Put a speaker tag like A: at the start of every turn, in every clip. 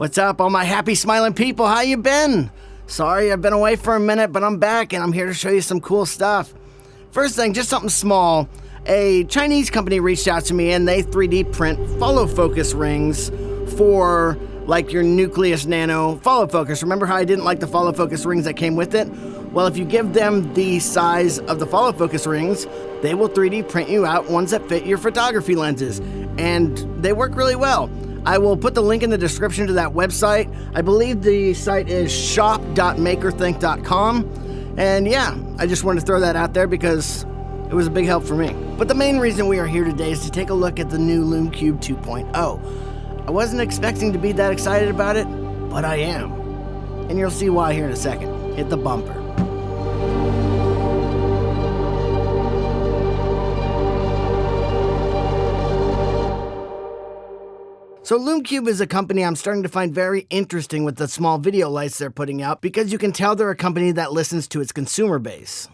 A: What's up, all my happy smiling people? How you been? Sorry, I've been away for a minute, but I'm back and I'm here to show you some cool stuff. First thing, just something small. A Chinese company reached out to me and they 3D print follow focus rings for like your Nucleus Nano follow focus. Remember how I didn't like the follow focus rings that came with it? Well, if you give them the size of the follow focus rings, they will 3D print you out ones that fit your photography lenses. And they work really well. I will put the link in the description to that website. I believe the site is shop.makerthink.com. And yeah, I just wanted to throw that out there because it was a big help for me. But the main reason we are here today is to take a look at the new Lume Cube 2.0. I wasn't expecting to be that excited about it, but I am. And you'll see why here in a second. Hit the bumper. So Lume Cube is a company I'm starting to find very interesting with the small video lights they're putting out because you can tell they're a company that listens to its consumer base.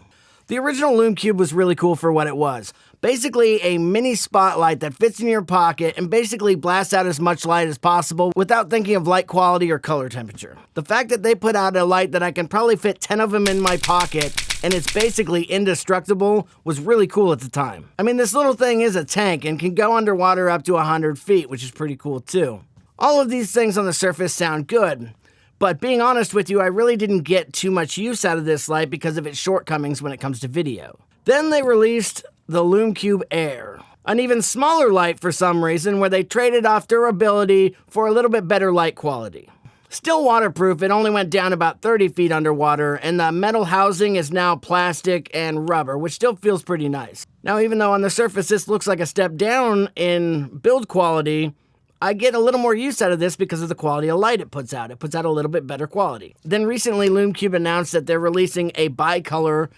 A: The original Lume Cube was really cool for what it was. Basically a mini spotlight that fits in your pocket and basically blasts out as much light as possible without thinking of light quality or color temperature. The fact that they put out a light that I can probably fit 10 of them in my pocket and it's basically indestructible was really cool at the time. I mean, this little thing is a tank and can go underwater up to 100 feet, which is pretty cool too. All of these things on the surface sound good. But being honest with you, I really didn't get too much use out of this light because of its shortcomings when it comes to video. Then they released the Lume Cube Air, an even smaller light for some reason where they traded off durability for a little bit better light quality. Still waterproof, it only went down about 30 feet underwater, and the metal housing is now plastic and rubber, which still feels pretty nice. Now, even though on the surface this looks like a step down in build quality, I get a little more use out of this because of the quality of light it puts out. It puts out a little bit better quality. Then recently, Lume Cube announced that they're releasing a bicolor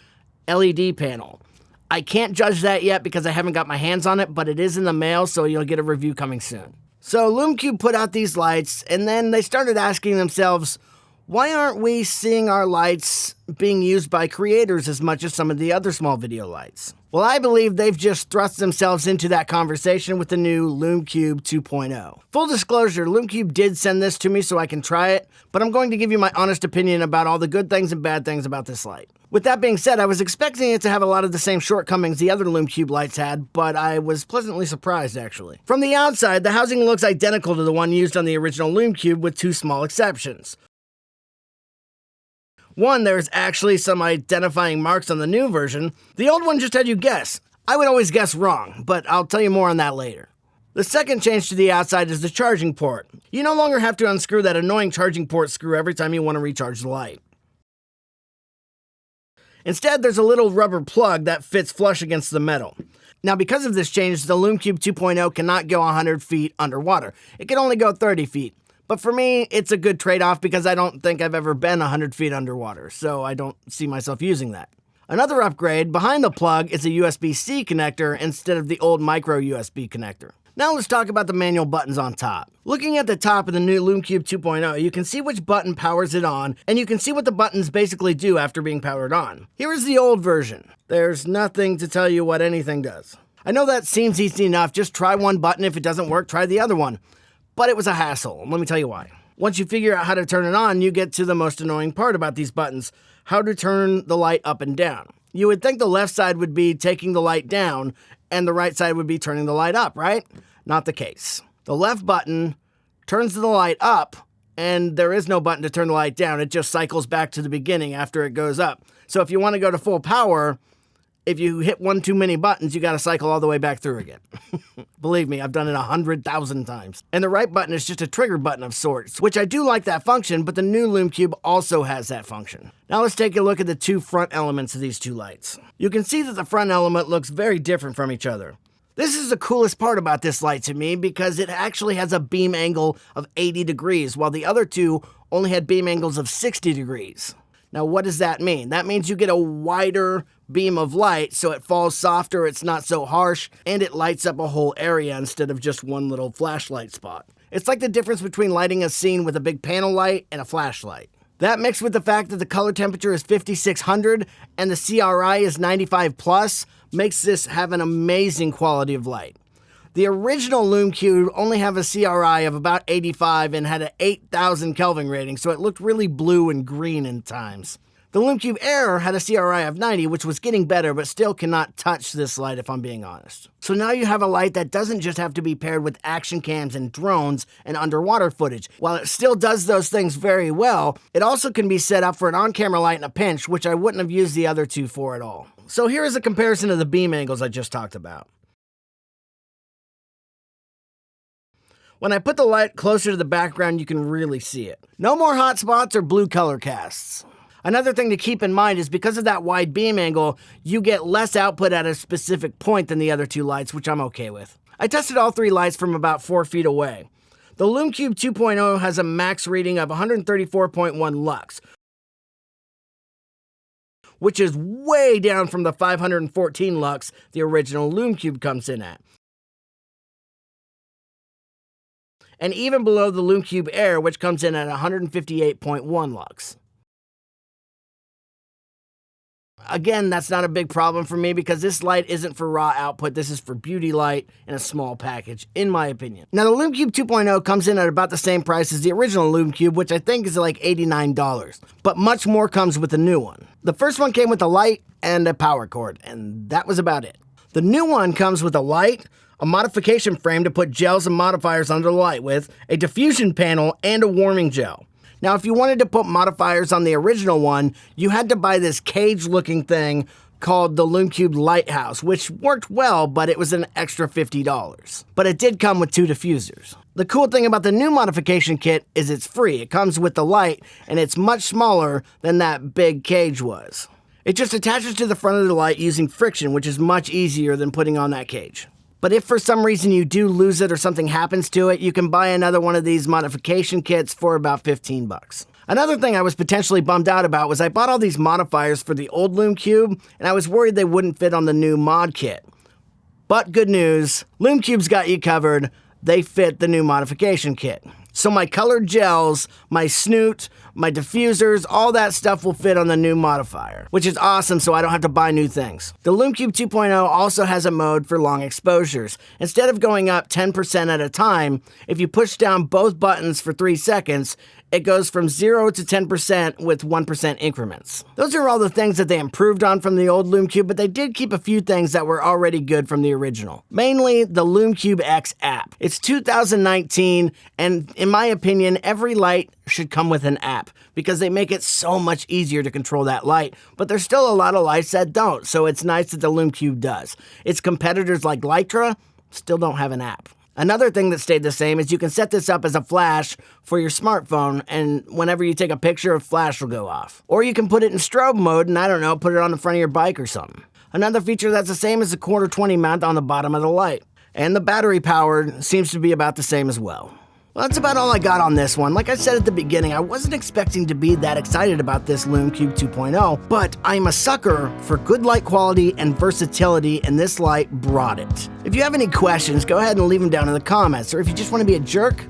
A: LED panel. I can't judge that yet because I haven't got my hands on it, but it is in the mail, so you'll get a review coming soon. So Lume Cube put out these lights, and then they started asking themselves, why aren't we seeing our lights being used by creators as much as some of the other small video lights? Well, I believe they've just thrust themselves into that conversation with the new Lume Cube 2.0. Full disclosure, Lume Cube did send this to me so I can try it, but I'm going to give you my honest opinion about all the good things and bad things about this light. With that being said, I was expecting it to have a lot of the same shortcomings the other Lume Cube lights had, but I was pleasantly surprised, actually. From the outside, the housing looks identical to the one used on the original Lume Cube with two small exceptions. One, there's actually some identifying marks on the new version. The old one just had you guess. I would always guess wrong, but I'll tell you more on that later. The second change to the outside is the charging port. You no longer have to unscrew that annoying charging port screw every time you want to recharge the light. Instead, there's a little rubber plug that fits flush against the metal. Now, because of this change, the Lume Cube 2.0 cannot go 100 feet underwater. It can only go 30 feet. But for me, it's a good trade-off because I don't think I've ever been 100 feet underwater, so I don't see myself using that. Another upgrade, behind the plug is a USB-C connector instead of the old micro USB connector. Now let's talk about the manual buttons on top. Looking at the top of the new Lume Cube 2.0, you can see which button powers it on, and you can see what the buttons basically do after being powered on. Here is the old version. There's nothing to tell you what anything does. I know that seems easy enough, just try one button. If it doesn't work, try the other one. But it was a hassle. Let me tell you why. Once you figure out how to turn it on, you get to the most annoying part about these buttons, how to turn the light up and down. You would think the left side would be taking the light down, and the right side would be turning the light up, right? Not the case. The left button turns the light up, and there is no button to turn the light down. It just cycles back to the beginning after it goes up. So if you want to go to full power, if you hit one too many buttons, you got to cycle all the way back through again. Believe me, I've done it 100,000 times. And the right button is just a trigger button of sorts, which I do like that function, but the new Lume Cube also has that function. Now let's take a look at the two front elements of these two lights. You can see that the front element looks very different from each other. This is the coolest part about this light to me because it actually has a beam angle of 80 degrees, while the other two only had beam angles of 60 degrees. Now, what does that mean? That means you get a wider beam of light, so it falls softer, it's not so harsh, and it lights up a whole area instead of just one little flashlight spot. It's like the difference between lighting a scene with a big panel light and a flashlight. That mixed with the fact that the color temperature is 5600 and the CRI is 95 plus makes this have an amazing quality of light. The original Lume Cube only have a CRI of about 85 and had an 8,000 Kelvin rating, so it looked really blue and green in times. The Lume Cube Air had a CRI of 90, which was getting better, but still cannot touch this light if I'm being honest. So now you have a light that doesn't just have to be paired with action cams and drones and underwater footage. While it still does those things very well, it also can be set up for an on-camera light in a pinch, which I wouldn't have used the other two for at all. So here is a comparison of the beam angles I just talked about. When I put the light closer to the background, you can really see it. No more hot spots or blue color casts. Another thing to keep in mind is because of that wide beam angle, you get less output at a specific point than the other two lights, which I'm okay with. I tested all three lights from about 4 feet away. The Lume Cube 2.0 has a max reading of 134.1 lux, which is way down from the 514 lux the original Lume Cube comes in at. And even below the Lume Cube Air, which comes in at 158.1 lux. Again, that's not a big problem for me because this light isn't for raw output. This is for beauty light in a small package, in my opinion. Now, the Lume Cube 2.0 comes in at about the same price as the original Lume Cube, which I think is like $89, but much more comes with the new one. The first one came with a light and a power cord, and that was about it. The new one comes with a light, a modification frame to put gels and modifiers under the light with, a diffusion panel, and a warming gel. Now, if you wanted to put modifiers on the original one, you had to buy this cage-looking thing called the Lume Cube Lighthouse, which worked well, but it was an extra $50. But it did come with 2 diffusers. The cool thing about the new modification kit is it's free. It comes with the light, and it's much smaller than that big cage was. It just attaches to the front of the light using friction, which is much easier than putting on that cage. But if for some reason you do lose it or something happens to it, you can buy another one of these modification kits for about 15 bucks. Another thing I was potentially bummed out about was I bought all these modifiers for the old Lume Cube, and I was worried they wouldn't fit on the new mod kit. But good news, Lume Cube's got you covered. They fit the new modification kit. So my colored gels, my snoot, my diffusers, all that stuff will fit on the new modifier, which is awesome so I don't have to buy new things. The Lume Cube 2.0 also has a mode for long exposures. Instead of going up 10% at a time, if you push down both buttons for 3 seconds, it goes from 0 to 10% with 1% increments. Those are all the things that they improved on from the old Lume Cube, but they did keep a few things that were already good from the original. Mainly the Lume Cube X app. It's 2019, and in my opinion, every light should come with an app because they make it so much easier to control that light, but there's still a lot of lights that don't, so it's nice that the Lume Cube does. Its competitors like Lytra still don't have an app. Another thing that stayed the same is you can set this up as a flash for your smartphone, and whenever you take a picture, a flash will go off. Or you can put it in strobe mode and, I don't know, put it on the front of your bike or something. Another feature that's the same is the quarter 20 mount on the bottom of the light. And the battery power seems to be about the same as well. Well, that's about all I got on this one. Like I said at the beginning, I wasn't expecting to be that excited about this Lume Cube 2.0, but I'm a sucker for good light quality and versatility, and this light brought it. If you have any questions, go ahead and leave them down in the comments, or if you just want to be a jerk,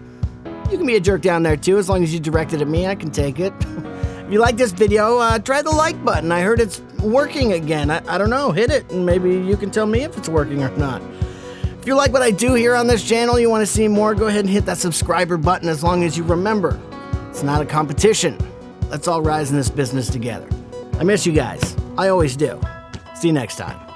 A: you can be a jerk down there too, as long as you direct it at me, I can take it. If you like this video, try the like button. I heard it's working again. I don't know, hit it, and maybe you can tell me if it's working or not. If you like what I do here on this channel, you want to see more, go ahead and hit that subscriber button, as long as you remember, it's not a competition. Let's all rise in this business together. I miss you guys. I always do. See you next time.